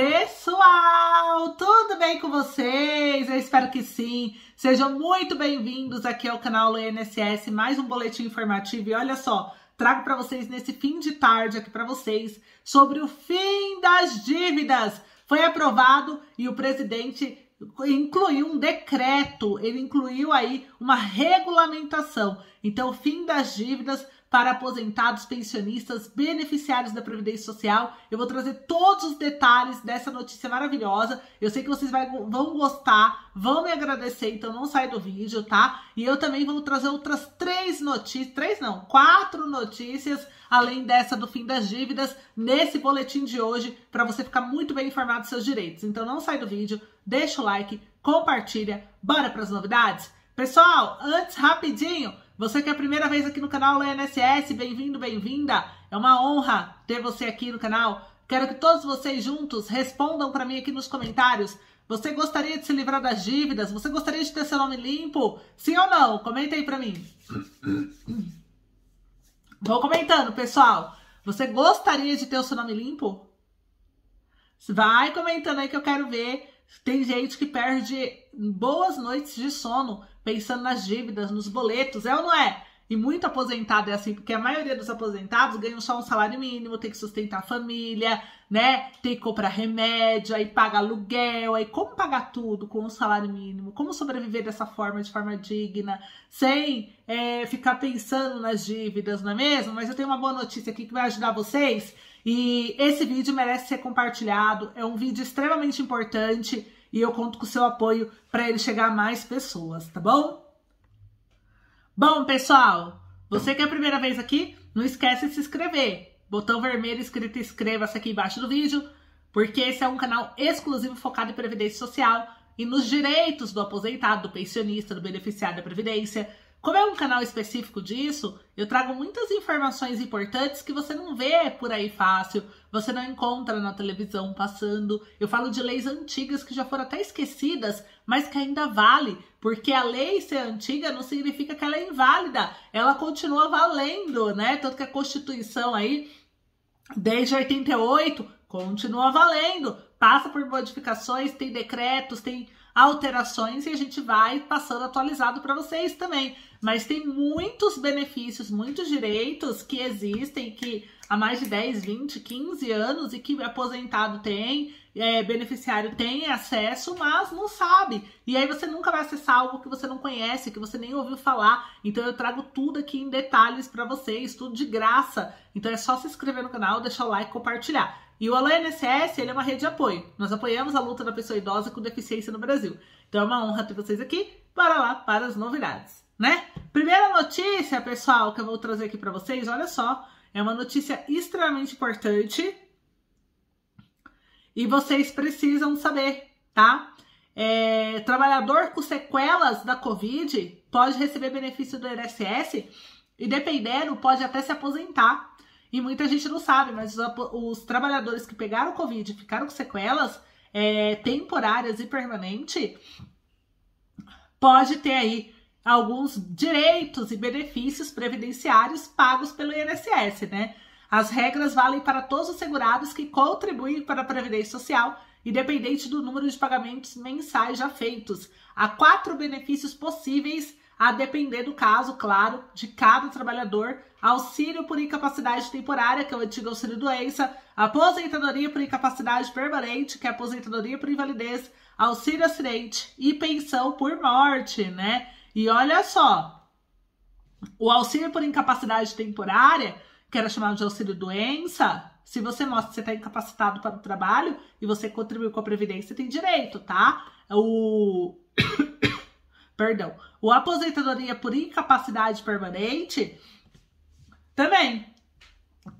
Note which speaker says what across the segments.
Speaker 1: Pessoal, tudo bem com vocês? Eu espero que sim. Sejam muito bem-vindos aqui ao canal do INSS, mais um boletim informativo. E olha só, trago para vocês nesse fim de tarde aqui para vocês sobre o fim das dívidas. Foi aprovado e o presidente incluiu um decreto, ele incluiu aí uma regulamentação. Então, o fim das dívidas para aposentados, pensionistas, beneficiários da Previdência Social. Eu vou trazer todos os detalhes dessa notícia maravilhosa. Eu sei que vocês vão gostar, vão me agradecer, então não sai do vídeo, tá? E eu também vou trazer outras 4 notícias, além dessa do fim das dívidas, nesse boletim de hoje, para você ficar muito bem informado dos seus direitos. Então não sai do vídeo, deixa o like, compartilha, bora para as novidades? Pessoal, antes, rapidinho, você que é a primeira vez aqui no canal do INSS, bem-vindo, bem-vinda. É uma honra ter você aqui no canal. Quero que todos vocês juntos respondam para mim aqui nos comentários. Você gostaria de se livrar das dívidas? Você gostaria de ter seu nome limpo? Sim ou não? Comenta aí para mim. Vou comentando, pessoal. Você gostaria de ter o seu nome limpo? Vai comentando aí que eu quero ver. Tem gente que perde boas noites de sono pensando nas dívidas, nos boletos, é ou não é? E muito aposentado é assim, porque a maioria dos aposentados ganham só um salário mínimo, tem que sustentar a família, né? Tem que comprar remédio, aí paga aluguel, aí como pagar tudo com um salário mínimo? Como sobreviver dessa forma, de forma digna, sem ficar pensando nas dívidas, não é mesmo? Mas eu tenho uma boa notícia aqui que vai ajudar vocês. E esse vídeo merece ser compartilhado, é um vídeo extremamente importante e eu conto com o seu apoio para ele chegar a mais pessoas, tá bom? Bom, pessoal, você que é a primeira vez aqui, não esquece de se inscrever. Botão vermelho escrito inscreva-se aqui embaixo do vídeo, porque esse é um canal exclusivo focado em Previdência Social e nos direitos do aposentado, do pensionista, do beneficiário da Previdência. Como é um canal específico disso, eu trago muitas informações importantes que você não vê por aí fácil, você não encontra na televisão passando. Eu falo de leis antigas que já foram até esquecidas, mas que ainda vale, porque a lei ser antiga não significa que ela é inválida, ela continua valendo, né? Tanto que a Constituição aí, desde 88, continua valendo, passa por modificações, tem decretos, tem alterações e a gente vai passando atualizado para vocês também. Mas tem muitos benefícios, muitos direitos que existem, que há mais de 10, 20, 15 anos e que aposentado tem, beneficiário tem acesso, mas não sabe. E aí você nunca vai acessar algo que você não conhece, que você nem ouviu falar. Então eu trago tudo aqui em detalhes para vocês, tudo de graça. Então é só se inscrever no canal, deixar o like e compartilhar. E o Alô INSS, ele é uma rede de apoio. Nós apoiamos a luta da pessoa idosa com deficiência no Brasil. Então é uma honra ter vocês aqui. Bora lá para as novidades, né? Primeira notícia, pessoal, que eu vou trazer aqui para vocês, olha só. É uma notícia extremamente importante e vocês precisam saber, tá? Trabalhador com sequelas da Covid pode receber benefício do INSS e, dependendo, pode até se aposentar. E muita gente não sabe, mas os trabalhadores que pegaram Covid e ficaram com sequelas temporárias e permanentes, pode ter aí alguns direitos e benefícios previdenciários pagos pelo INSS, né? As regras valem para todos os segurados que contribuem para a Previdência Social, independente do número de pagamentos mensais já feitos. Há 4 benefícios possíveis, a depender do caso, claro, de cada trabalhador: auxílio por incapacidade temporária, que é o antigo auxílio-doença, aposentadoria por incapacidade permanente, que é a aposentadoria por invalidez, auxílio-acidente e pensão por morte, né? E olha só, o auxílio por incapacidade temporária, que era chamado de auxílio-doença, se você mostra que você está incapacitado para o trabalho e você contribuiu com a Previdência, tem direito, tá? Perdão, o aposentadoria por incapacidade permanente também,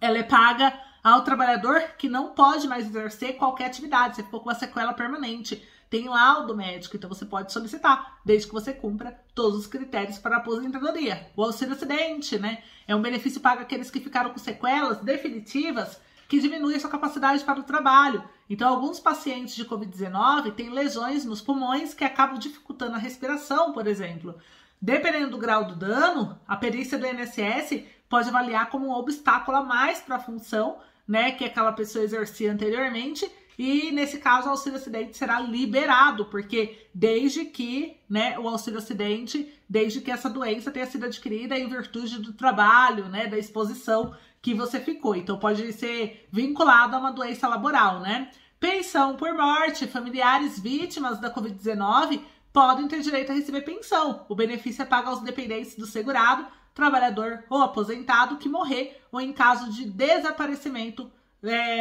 Speaker 1: ela é paga ao trabalhador que não pode mais exercer qualquer atividade, você ficou com uma sequela permanente, tem laudo médico, então você pode solicitar, desde que você cumpra todos os critérios para a aposentadoria. O auxílio-acidente, né, é um benefício pago àqueles que ficaram com sequelas definitivas que diminuem a sua capacidade para o trabalho. Então, alguns pacientes de Covid-19 têm lesões nos pulmões que acabam dificultando a respiração, por exemplo. Dependendo do grau do dano, a perícia do INSS pode avaliar como um obstáculo a mais para a função, né, que aquela pessoa exercia anteriormente, E nesse caso o auxílio acidente será liberado, porque desde que, né, o auxílio acidente, desde que essa doença tenha sido adquirida em virtude do trabalho, né, da exposição que você ficou. Então pode ser vinculado a uma doença laboral, né? Pensão por morte, familiares vítimas da Covid-19 podem ter direito a receber pensão. O benefício é pago aos dependentes do segurado, trabalhador ou aposentado que morrer ou em caso de desaparecimento,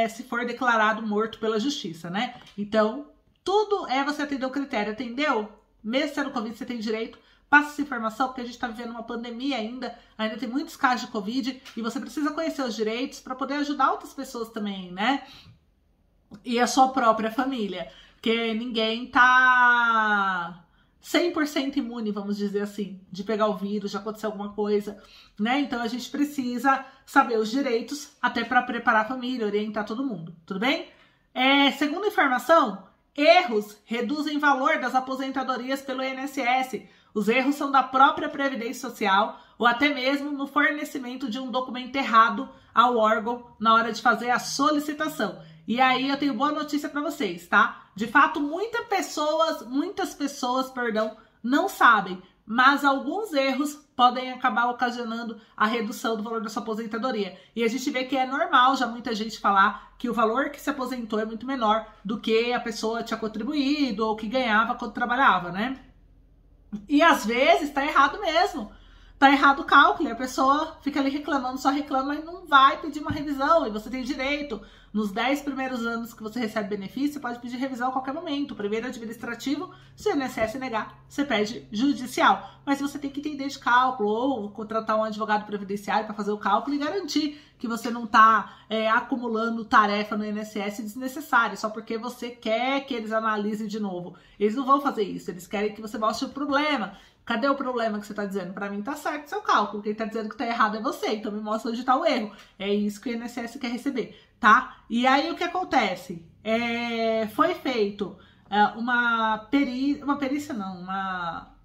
Speaker 1: se for declarado morto pela justiça, né? Então, tudo é você atender o critério, atendeu? Mesmo sendo Covid, você tem direito. Passa essa informação, porque a gente está vivendo uma pandemia ainda tem muitos casos de Covid, e você precisa conhecer os direitos para poder ajudar outras pessoas também, né? E a sua própria família, porque ninguém tá 100% imune, vamos dizer assim, de pegar o vírus, de acontecer alguma coisa, né? Então a gente precisa saber os direitos até para preparar a família, orientar todo mundo, tudo bem? Segunda informação, erros reduzem o valor das aposentadorias pelo INSS. Os erros são da própria Previdência Social ou até mesmo no fornecimento de um documento errado ao órgão na hora de fazer a solicitação. E aí eu tenho boa notícia para vocês, tá? De fato, muitas pessoas, não sabem, mas alguns erros podem acabar ocasionando a redução do valor da sua aposentadoria. E a gente vê que é normal já muita gente falar que o valor que se aposentou é muito menor do que a pessoa tinha contribuído ou que ganhava quando trabalhava, né? E às vezes tá errado mesmo. Tá errado o cálculo, e a pessoa fica ali reclamando, só reclama e não vai pedir uma revisão. E você tem direito, nos 10 primeiros anos que você recebe benefício, você pode pedir revisão a qualquer momento. Primeiro administrativo, se o INSS negar, você pede judicial. Mas você tem que entender de cálculo, ou contratar um advogado previdenciário para fazer o cálculo e garantir que você não tá acumulando tarefa no INSS desnecessária, só porque você quer que eles analisem de novo. Eles não vão fazer isso, eles querem que você mostre o problema. Cadê o problema que você tá dizendo? Para mim tá certo o seu cálculo. Quem tá dizendo que tá errado é você. Então me mostra onde tá o erro. É isso que o INSS quer receber, tá? E aí o que acontece? Foi feito uma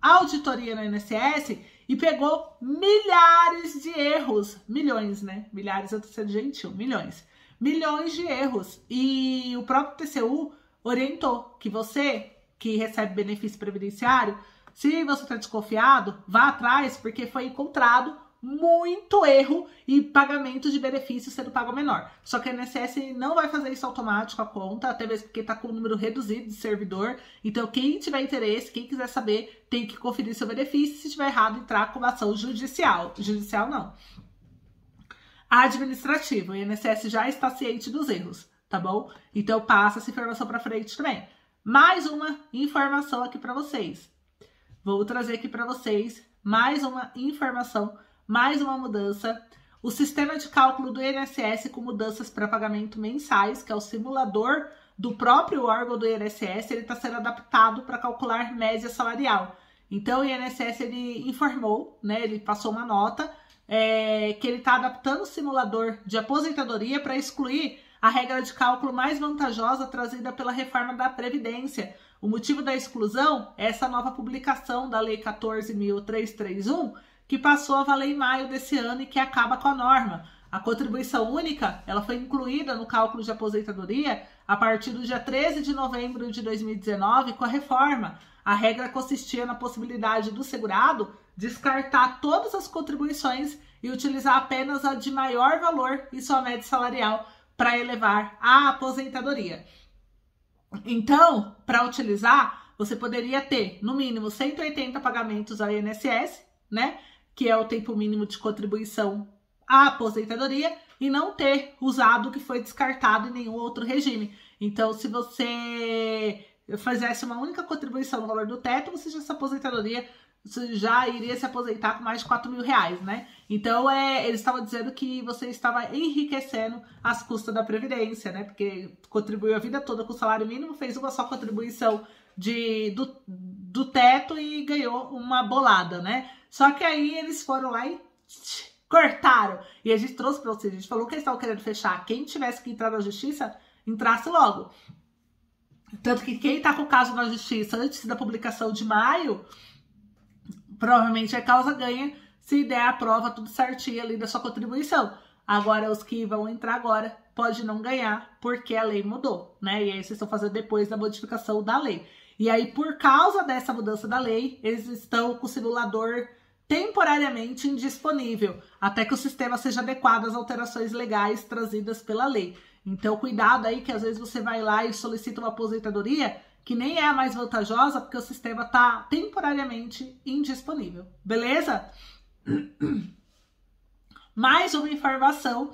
Speaker 1: auditoria no INSS e pegou milhares de erros. Milhões, né? Milhares, eu tô sendo gentil. Milhões. Milhões de erros. E o próprio TCU orientou que você que recebe benefício previdenciário, se você está desconfiado, vá atrás, porque foi encontrado muito erro e pagamento de benefício sendo pago menor. Só que a INSS não vai fazer isso automático a conta, até mesmo porque está com um número reduzido de servidor. Então, quem tiver interesse, quem quiser saber, tem que conferir seu benefício. Se estiver errado, entrar com uma ação judicial. Judicial não. Administrativo. O INSS já está ciente dos erros, tá bom? Então, passa essa informação para frente também. Mais uma informação aqui para vocês. Vou trazer aqui para vocês mais uma informação, mais uma mudança. O sistema de cálculo do INSS com mudanças para pagamento mensais, que é o simulador do próprio órgão do INSS, ele está sendo adaptado para calcular média salarial. Então, o INSS ele informou, né, ele passou uma nota, que ele está adaptando o simulador de aposentadoria para excluir a regra de cálculo mais vantajosa trazida pela reforma da Previdência. O motivo da exclusão é essa nova publicação da Lei 14.331, que passou a valer em maio desse ano e que acaba com a norma. A contribuição única ela foi incluída no cálculo de aposentadoria a partir do dia 13 de novembro de 2019 com a reforma. A regra consistia na possibilidade do segurado descartar todas as contribuições e utilizar apenas a de maior valor em sua média salarial para elevar a aposentadoria. Então, para utilizar, você poderia ter, no mínimo, 180 pagamentos ao INSS, né? Que é o tempo mínimo de contribuição à aposentadoria, e não ter usado o que foi descartado em nenhum outro regime. Então, se você fizesse uma única contribuição no valor do teto, você já iria se aposentar com mais de R$4.000, né? Então, eles estavam dizendo que você estava enriquecendo as custas da Previdência, né? Porque contribuiu a vida toda com o salário mínimo, fez uma só contribuição do teto e ganhou uma bolada, né? Só que aí eles foram lá e cortaram. E a gente trouxe para vocês, a gente falou que eles estavam querendo fechar. Quem tivesse que entrar na justiça, entrasse logo. Tanto que quem tá com o caso na justiça antes da publicação de maio, provavelmente a causa ganha se der a prova tudo certinho ali da sua contribuição. Agora, os que vão entrar agora pode não ganhar, porque a lei mudou, né? E aí vocês estão fazendo depois da modificação da lei. E aí, por causa dessa mudança da lei, eles estão com o simulador temporariamente indisponível, até que o sistema seja adequado às alterações legais trazidas pela lei. Então, cuidado aí, que às vezes você vai lá e solicita uma aposentadoria que nem é a mais vantajosa, porque o sistema está temporariamente indisponível. Beleza? Mais uma informação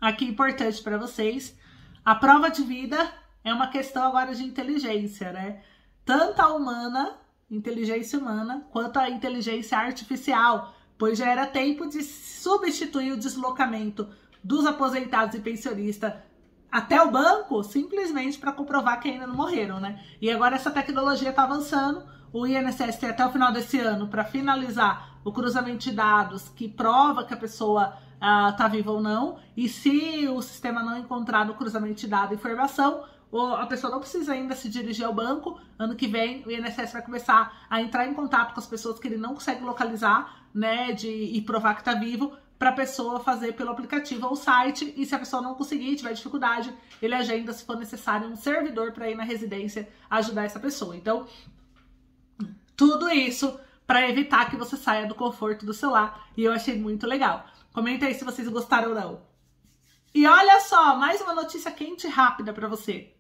Speaker 1: aqui importante para vocês. A prova de vida é uma questão agora de inteligência, né? Tanto a humana, inteligência humana, quanto a inteligência artificial, pois já era tempo de substituir o deslocamento dos aposentados e pensionistas até o banco, simplesmente para comprovar que ainda não morreram, né? E agora essa tecnologia está avançando, o INSS tem até o final desse ano para finalizar o cruzamento de dados que prova que a pessoa está viva ou não, e se o sistema não encontrar no cruzamento de dados informação, a pessoa não precisa ainda se dirigir ao banco. Ano que vem o INSS vai começar a entrar em contato com as pessoas que ele não consegue localizar, né, e provar que está vivo, para a pessoa fazer pelo aplicativo ou site, e se a pessoa não conseguir, tiver dificuldade, ele agenda, se for necessário, um servidor para ir na residência ajudar essa pessoa. Então, tudo isso para evitar que você saia do conforto do celular, e eu achei muito legal. Comenta aí se vocês gostaram ou não. E olha só, mais uma notícia quente e rápida para você.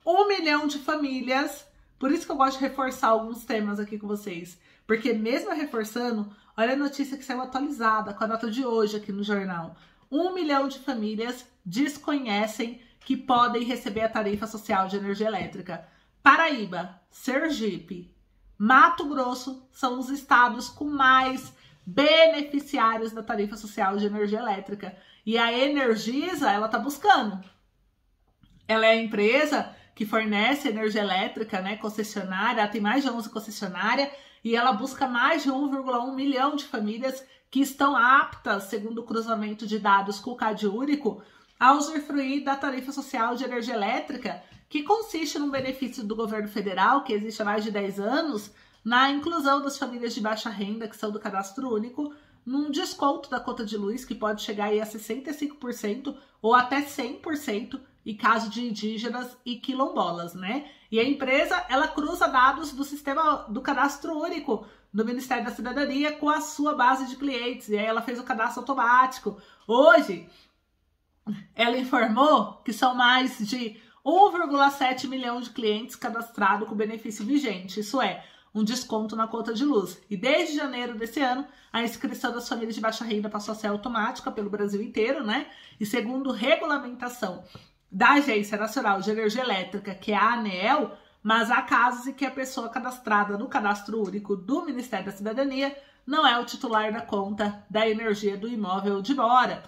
Speaker 1: 1 milhão de famílias, por isso que eu gosto de reforçar alguns temas aqui com vocês, porque mesmo reforçando, olha a notícia que saiu atualizada com a nota de hoje aqui no jornal. 1 milhão de famílias desconhecem que podem receber a tarifa social de energia elétrica. Paraíba, Sergipe, Mato Grosso são os estados com mais beneficiários da tarifa social de energia elétrica. E a Energisa, ela tá buscando. Ela é a empresa que fornece energia elétrica, né, concessionária, ela tem mais de 11 concessionárias, e ela busca mais de 1,1 milhão de famílias que estão aptas, segundo o cruzamento de dados com o CadÚnico, a usufruir da tarifa social de energia elétrica, que consiste num benefício do governo federal, que existe há mais de 10 anos, na inclusão das famílias de baixa renda, que são do cadastro único, num desconto da conta de luz, que pode chegar aí a 65% ou até 100%, em caso de indígenas e quilombolas, né? E a empresa, ela cruza dados do sistema do cadastro único do Ministério da Cidadania com a sua base de clientes, e aí ela fez o cadastro automático. Hoje, ela informou que são mais de 1,7 milhão de clientes cadastrados com benefício vigente, isso é, um desconto na conta de luz. E desde janeiro desse ano, a inscrição das famílias de baixa renda passou a ser automática pelo Brasil inteiro, né? E segundo regulamentação da Agência Nacional de Energia Elétrica, que é a ANEEL, mas há casos em que a pessoa cadastrada no cadastro único do Ministério da Cidadania não é o titular da conta da energia do imóvel de mora.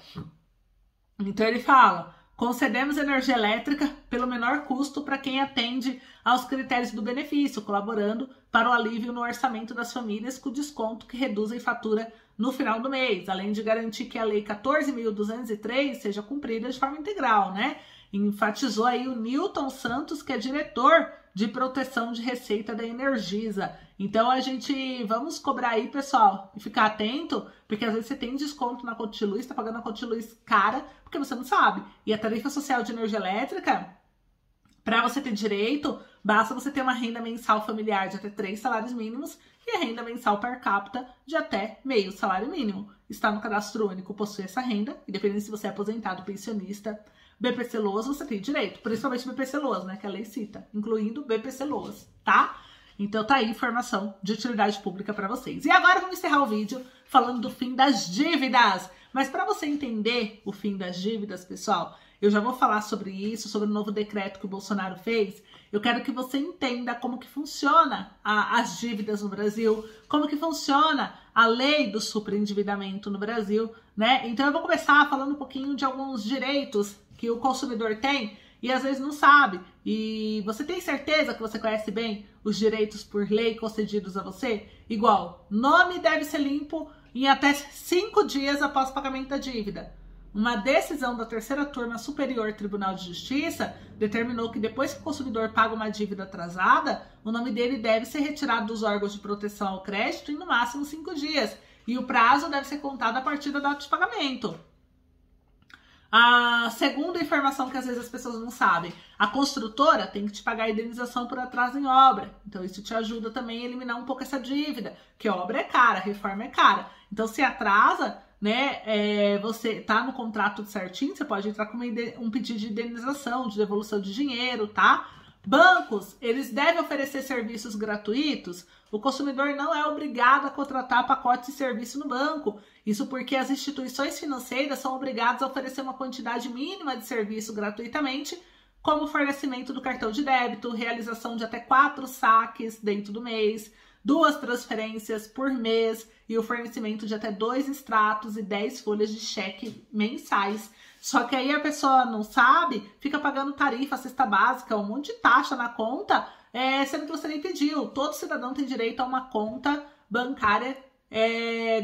Speaker 1: Então ele fala: concedemos energia elétrica pelo menor custo para quem atende aos critérios do benefício, colaborando para o alívio no orçamento das famílias com desconto que reduz a fatura no final do mês, além de garantir que a Lei 14.203 seja cumprida de forma integral, né? Enfatizou aí o Newton Santos, que é diretor de proteção de receita da Energisa. Então vamos cobrar aí, pessoal, e ficar atento, porque às vezes você tem desconto na conta de luz, tá pagando a conta de luz cara, porque você não sabe. E a tarifa social de energia elétrica, para você ter direito, basta você ter uma renda mensal familiar de até 3 salários mínimos e a renda mensal per capita de até meio salário mínimo. Está no cadastro único, possui essa renda, independente se você é aposentado, pensionista, BPC Loas, você tem direito, principalmente BPC Loas, né, que a lei cita, incluindo BPC Loas, tá? Então tá aí informação de utilidade pública para vocês. E agora vamos encerrar o vídeo falando do fim das dívidas. Mas para você entender o fim das dívidas, pessoal, eu já vou falar sobre isso, sobre o novo decreto que o Bolsonaro fez. Eu quero que você entenda como que funciona as dívidas no Brasil, como que funciona a lei do superendividamento no Brasil, né? Então eu vou começar falando um pouquinho de alguns direitos que o consumidor tem e às vezes não sabe. E você tem certeza que você conhece bem os direitos por lei concedidos a você? Igual, nome deve ser limpo em até 5 dias após o pagamento da dívida. Uma decisão da terceira turma Superior Tribunal de Justiça determinou que depois que o consumidor paga uma dívida atrasada, o nome dele deve ser retirado dos órgãos de proteção ao crédito em no máximo 5 dias. E o prazo deve ser contado a partir da data de pagamento. A segunda informação que às vezes as pessoas não sabem, a construtora tem que te pagar a indenização por atraso em obra. Então isso te ajuda também a eliminar um pouco essa dívida, que obra é cara, reforma é cara. Então se atrasa, né, você tá no contrato certinho, você pode entrar com um pedido de indenização, de devolução de dinheiro, tá? Bancos, eles devem oferecer serviços gratuitos. O consumidor não é obrigado a contratar pacotes de serviço no banco. Isso porque as instituições financeiras são obrigadas a oferecer uma quantidade mínima de serviço gratuitamente, como fornecimento do cartão de débito, realização de até 4 saques dentro do mês, 2 transferências por mês e o fornecimento de até 2 extratos e 10 folhas de cheque mensais. Só que aí a pessoa não sabe, fica pagando tarifa, cesta básica, um monte de taxa na conta, sendo que você nem pediu. Todo cidadão tem direito a uma conta bancária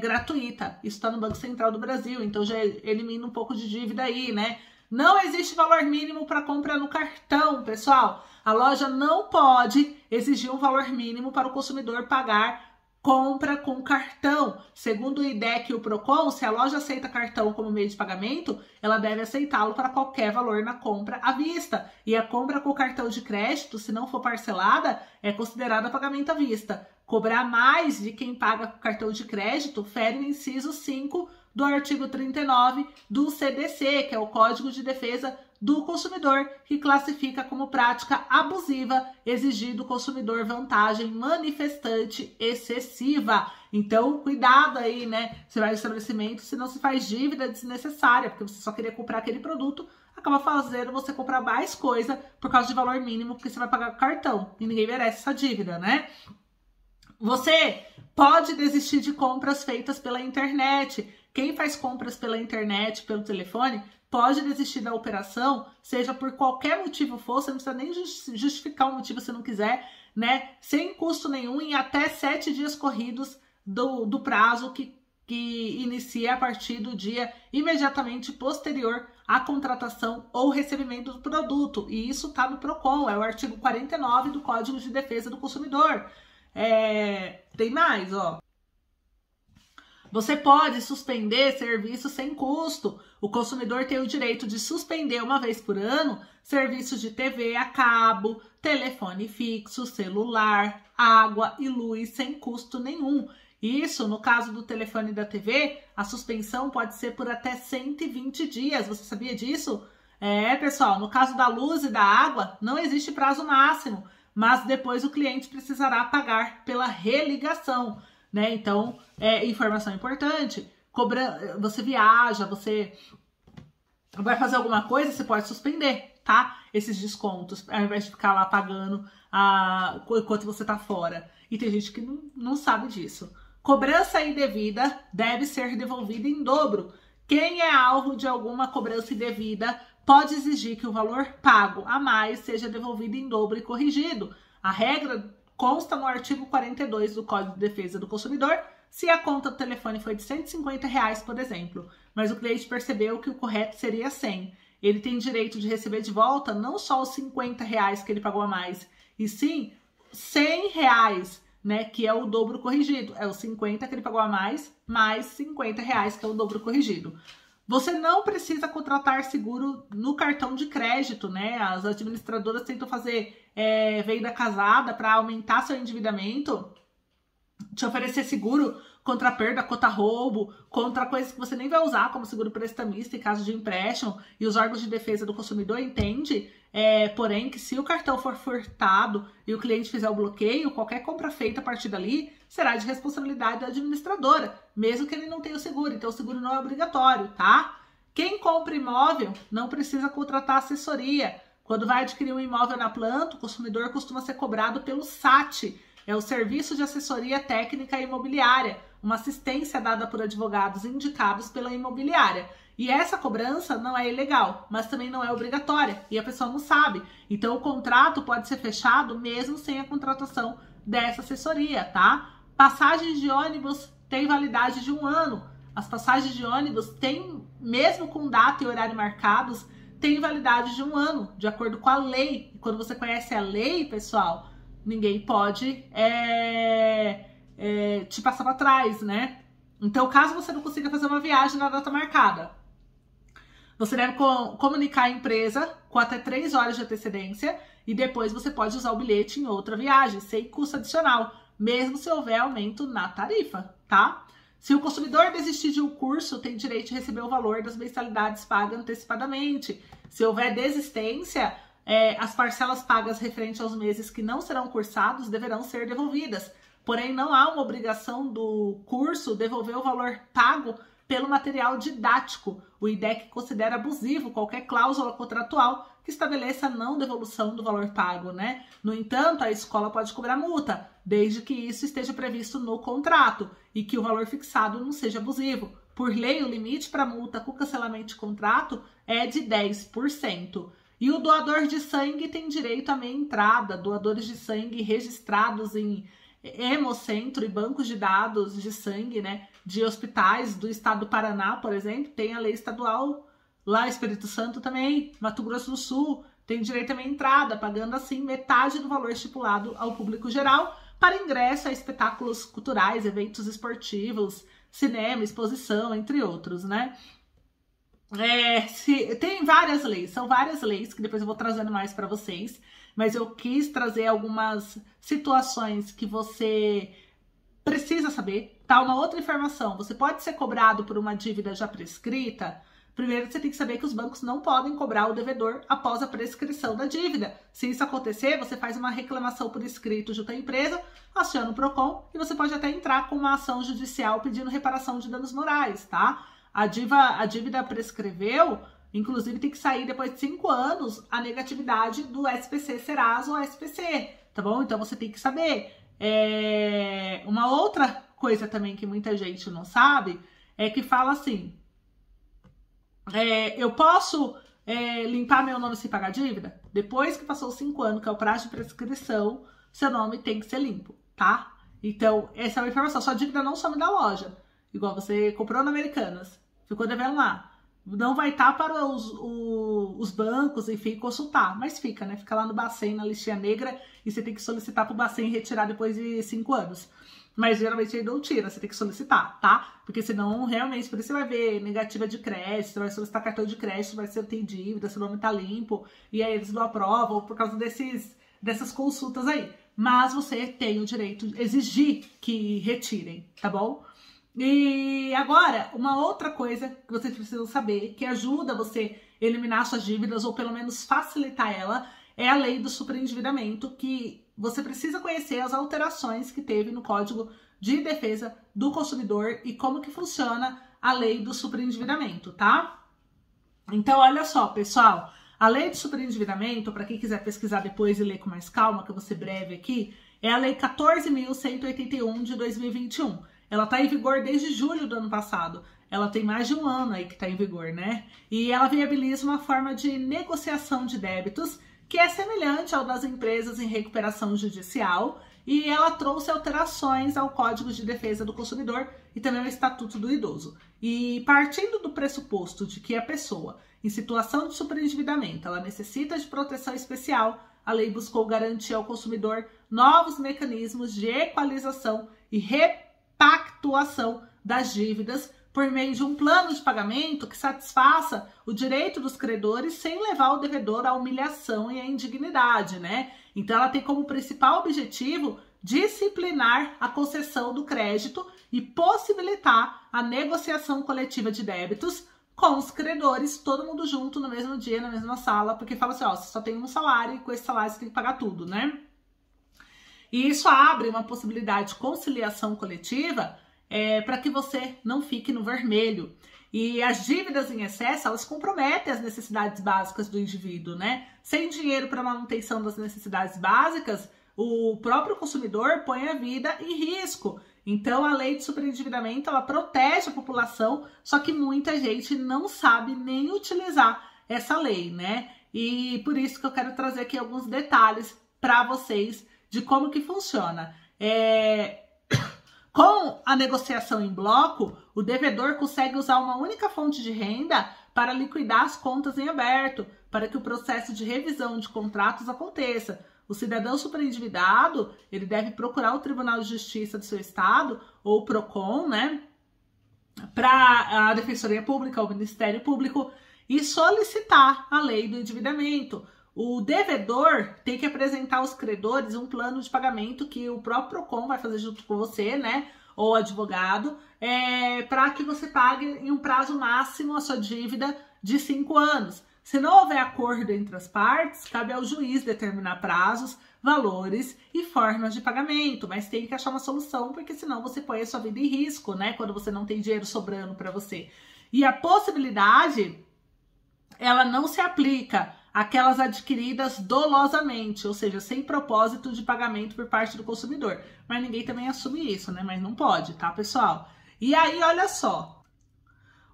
Speaker 1: gratuita. Isso está no Banco Central do Brasil, então já elimina um pouco de dívida aí, né? Não existe valor mínimo para compra no cartão, pessoal. A loja não pode exigir um valor mínimo para o consumidor pagar compra com cartão. Segundo o IDEC e o PROCON, se a loja aceita cartão como meio de pagamento, ela deve aceitá-lo para qualquer valor na compra à vista. E a compra com cartão de crédito, se não for parcelada, é considerada pagamento à vista. Cobrar mais de quem paga com cartão de crédito fere o inciso 5 do artigo 39 do CDC, que é o Código de Defesa do Consumidor, que classifica como prática abusiva exigir do consumidor vantagem manifestante excessiva. Então, cuidado aí, né? Você vai ao estabelecimento, se não se faz dívida desnecessária, porque você só queria comprar aquele produto, acaba fazendo você comprar mais coisa por causa de valor mínimo, porque você vai pagar com cartão. E ninguém merece essa dívida, né? Você pode desistir de compras feitas pela internet. Quem faz compras pela internet, pelo telefone, pode desistir da operação, seja por qualquer motivo for, você não precisa nem justificar o motivo se não quiser, né? Sem custo nenhum, em até 7 dias corridos do prazo que inicia a partir do dia imediatamente posterior à contratação ou recebimento do produto. E isso está no PROCON, é o artigo 49 do Código de Defesa do Consumidor. Tem mais, ó. Você pode suspender serviços sem custo. O consumidor tem o direito de suspender uma vez por ano serviços de TV a cabo, telefone fixo, celular, água e luz sem custo nenhum. Isso, no caso do telefone e da TV, a suspensão pode ser por até 120 dias. Você sabia disso? Pessoal, no caso da luz e da água, não existe prazo máximo, mas depois o cliente precisará pagar pela religação, né? Então, informação importante. Você viaja, você vai fazer alguma coisa, você pode suspender, tá? Esses descontos, ao invés de ficar lá pagando enquanto você tá fora. E tem gente que não sabe disso. Cobrança indevida deve ser devolvida em dobro. Quem é alvo de alguma cobrança indevida pode exigir que o valor pago a mais seja devolvido em dobro e corrigido. A regra consta no artigo 42 do Código de Defesa do Consumidor, se a conta do telefone foi de R$150, por exemplo, mas o cliente percebeu que o correto seria 100. Ele tem direito de receber de volta não só os R$50 que ele pagou a mais, e sim R$100, né, que é o dobro corrigido. É os 50 que ele pagou a mais R$50, que é o dobro corrigido. Você não precisa contratar seguro no cartão de crédito, né? As administradoras tentam fazer venda casada para aumentar seu endividamento, te oferecer seguro contra perda, contra roubo, contra coisas que você nem vai usar, como seguro prestamista em caso de empréstimo, e os órgãos de defesa do consumidor entendem, porém, que se o cartão for furtado e o cliente fizer o bloqueio, qualquer compra feita a partir dali será de responsabilidade da administradora, mesmo que ele não tenha o seguro. Então, o seguro não é obrigatório, tá? Quem compra imóvel não precisa contratar assessoria. Quando vai adquirir um imóvel na planta, o consumidor costuma ser cobrado pelo SAT, é o Serviço de Assessoria Técnica Imobiliária, uma assistência dada por advogados indicados pela imobiliária. E essa cobrança não é ilegal, mas também não é obrigatória, e a pessoa não sabe. Então, o contrato pode ser fechado mesmo sem a contratação dessa assessoria, tá? Passagens de ônibus têm validade de 1 ano. As passagens de ônibus têm, mesmo com data e horário marcados, têm validade de 1 ano, de acordo com a lei. E quando você conhece a lei, pessoal, ninguém pode te passar para trás, né? Então, caso você não consiga fazer uma viagem na data marcada, Você deve comunicar à empresa com até 3 horas de antecedência e depois você pode usar o bilhete em outra viagem, sem custo adicional, mesmo se houver aumento na tarifa, tá? Se o consumidor desistir de um curso, tem direito de receber o valor das mensalidades pagas antecipadamente. Se houver desistência, as parcelas pagas referente aos meses que não serão cursados deverão ser devolvidas. Porém, não há uma obrigação do curso devolver o valor pago pelo material didático. O IDEC considera abusivo qualquer cláusula contratual que estabeleça a não devolução do valor pago, né? No entanto, a escola pode cobrar multa, desde que isso esteja previsto no contrato e que o valor fixado não seja abusivo. Por lei, o limite para multa com cancelamento de contrato é de 10%. E o doador de sangue tem direito à meia entrada. Doadores de sangue registrados em Hemocentro e bancos de dados de sangue, né, de hospitais do estado do Paraná, por exemplo, tem a lei estadual, lá Espírito Santo também, Mato Grosso do Sul, tem direito a meia entrada, pagando assim metade do valor estipulado ao público geral para ingresso a espetáculos culturais, eventos esportivos, cinema, exposição, entre outros, né? Tem várias leis, são várias leis que depois eu vou trazendo mais para vocês, mas eu quis trazer algumas situações que você precisa saber, tá? Uma outra informação, você pode ser cobrado por uma dívida já prescrita. Primeiro, você tem que saber que os bancos não podem cobrar o devedor após a prescrição da dívida. Se isso acontecer, você faz uma reclamação por escrito junto à empresa, aciona o PROCON e você pode até entrar com uma ação judicial pedindo reparação de danos morais, tá? A dívida prescreveu, inclusive tem que sair depois de 5 anos a negatividade do SPC Serasa ou SPC, tá bom? Então você tem que saber. Uma outra coisa também que muita gente não sabe é que fala assim, eu posso limpar meu nome sem pagar dívida? Depois que passou os 5 anos, que é o prazo de prescrição, seu nome tem que ser limpo, tá? Então, essa é uma informação. Sua dívida não some da loja. Igual você comprou na Americanas, ficou devendo lá. Não vai estar para os bancos, enfim, consultar. Mas fica, né? Fica lá no Bacen, na listinha negra, e você tem que solicitar para o Bacen retirar depois de 5 anos. Mas geralmente ele não tira, você tem que solicitar, tá? Porque senão, realmente, por isso você vai ver negativa de crédito, você vai solicitar cartão de crédito, vai ser tem dívida, seu nome tá limpo, e aí eles não aprovam por causa dessas consultas aí. Mas você tem o direito de exigir que retirem, tá bom? E agora, uma outra coisa que vocês precisam saber, que ajuda você a eliminar suas dívidas, ou pelo menos facilitar ela, é a lei do superendividamento, que você precisa conhecer as alterações que teve no Código de Defesa do Consumidor e como que funciona a lei do superendividamento, tá? Então, olha só, pessoal, a lei do superendividamento, para quem quiser pesquisar depois e ler com mais calma, que eu vou ser breve aqui, é a lei 14.181 de 2021. Ela está em vigor desde julho do ano passado. Ela tem mais de 1 ano aí que está em vigor, né? E ela viabiliza uma forma de negociação de débitos que é semelhante ao das empresas em recuperação judicial, e ela trouxe alterações ao Código de Defesa do Consumidor e também ao Estatuto do Idoso. E partindo do pressuposto de que a pessoa em situação de superendividamento ela necessita de proteção especial, a lei buscou garantir ao consumidor novos mecanismos de equalização e repactuação das dívidas por meio de um plano de pagamento que satisfaça o direito dos credores sem levar o devedor à humilhação e à indignidade, né? Então, ela tem como principal objetivo disciplinar a concessão do crédito e possibilitar a negociação coletiva de débitos com os credores, todo mundo junto no mesmo dia, na mesma sala, porque fala assim, ó, você só tem um salário e com esse salário você tem que pagar tudo, né? E isso abre uma possibilidade de conciliação coletiva para que você não fique no vermelho. E as dívidas em excesso, elas comprometem as necessidades básicas do indivíduo, né? Sem dinheiro para manutenção das necessidades básicas, o próprio consumidor põe a vida em risco. Então, a lei de superendividamento, ela protege a população, só que muita gente não sabe nem utilizar essa lei, né? E por isso que eu quero trazer aqui alguns detalhes para vocês de como que funciona. Com a negociação em bloco, o devedor consegue usar uma única fonte de renda para liquidar as contas em aberto, para que o processo de revisão de contratos aconteça. O cidadão superendividado, ele deve procurar o Tribunal de Justiça do seu estado, ou o PROCON, né, para a Defensoria Pública, o Ministério Público, e solicitar a lei do endividamento. O devedor tem que apresentar aos credores um plano de pagamento que o próprio PROCON vai fazer junto com você, né? Ou advogado, para que você pague em um prazo máximo a sua dívida de 5 anos. Se não houver acordo entre as partes, cabe ao juiz determinar prazos, valores e formas de pagamento, mas tem que achar uma solução, porque senão você põe a sua vida em risco, né? Quando você não tem dinheiro sobrando para você. E a possibilidade, ela não se aplica àquelas adquiridas dolosamente, ou seja, sem propósito de pagamento por parte do consumidor. Mas ninguém também assume isso, né? Mas não pode, tá, pessoal? E aí, olha só.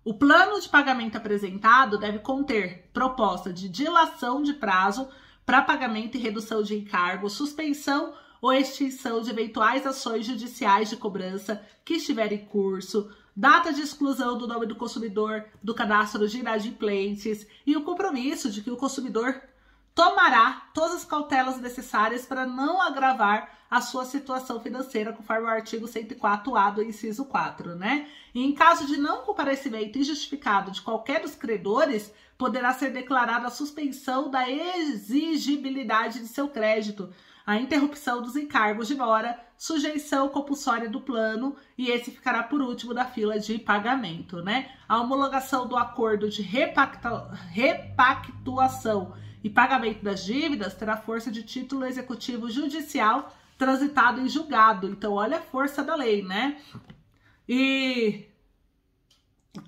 Speaker 1: O plano de pagamento apresentado deve conter proposta de dilação de prazo para pagamento e redução de encargo, suspensão ou extinção de eventuais ações judiciais de cobrança que estiverem em curso, data de exclusão do nome do consumidor do cadastro de inadimplentes e o compromisso de que o consumidor tomará todas as cautelas necessárias para não agravar a sua situação financeira, conforme o artigo 104A do inciso 4, né? E em caso de não comparecimento injustificado de qualquer dos credores, poderá ser declarada a suspensão da exigibilidade de seu crédito, a interrupção dos encargos de mora, sujeição compulsória do plano, e esse ficará por último da fila de pagamento, né? A homologação do acordo de repactuação e pagamento das dívidas terá força de título executivo judicial transitado em julgado. Então, olha a força da lei, né? E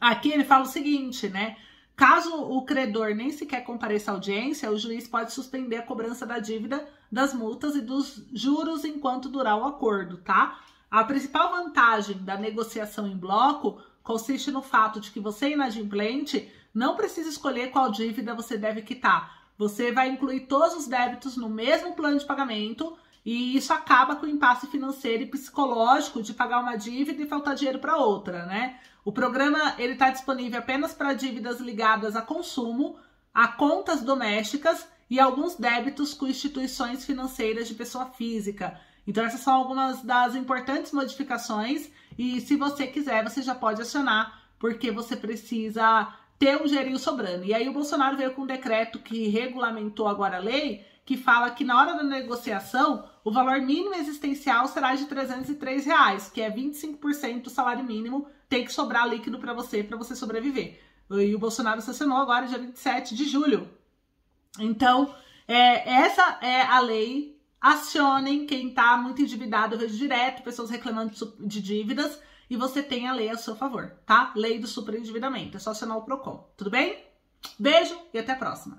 Speaker 1: aqui ele fala o seguinte, né? Caso o credor nem sequer compareça à audiência, o juiz pode suspender a cobrança da dívida, das multas e dos juros enquanto durar o acordo, tá? A principal vantagem da negociação em bloco consiste no fato de que você, inadimplente, não precisa escolher qual dívida você deve quitar. Você vai incluir todos os débitos no mesmo plano de pagamento e isso acaba com o impasse financeiro e psicológico de pagar uma dívida e faltar dinheiro para outra, né? O programa ele está disponível apenas para dívidas ligadas a consumo, a contas domésticas e alguns débitos com instituições financeiras de pessoa física. Então essas são algumas das importantes modificações e se você quiser você já pode acionar, porque você precisa ter um dinheirinho sobrando. E aí o Bolsonaro veio com um decreto que regulamentou agora a lei, que fala que na hora da negociação o valor mínimo existencial será de R$303, que é 25% do salário mínimo, tem que sobrar líquido para você sobreviver. E o Bolsonaro sancionou agora, dia 27 de julho. Então, essa é a lei. Acionem quem está muito endividado, eu vejo direto pessoas reclamando de dívidas, e você tem a lei a seu favor, tá? Lei do superendividamento, é só acionar o PROCON, tudo bem? Beijo e até a próxima!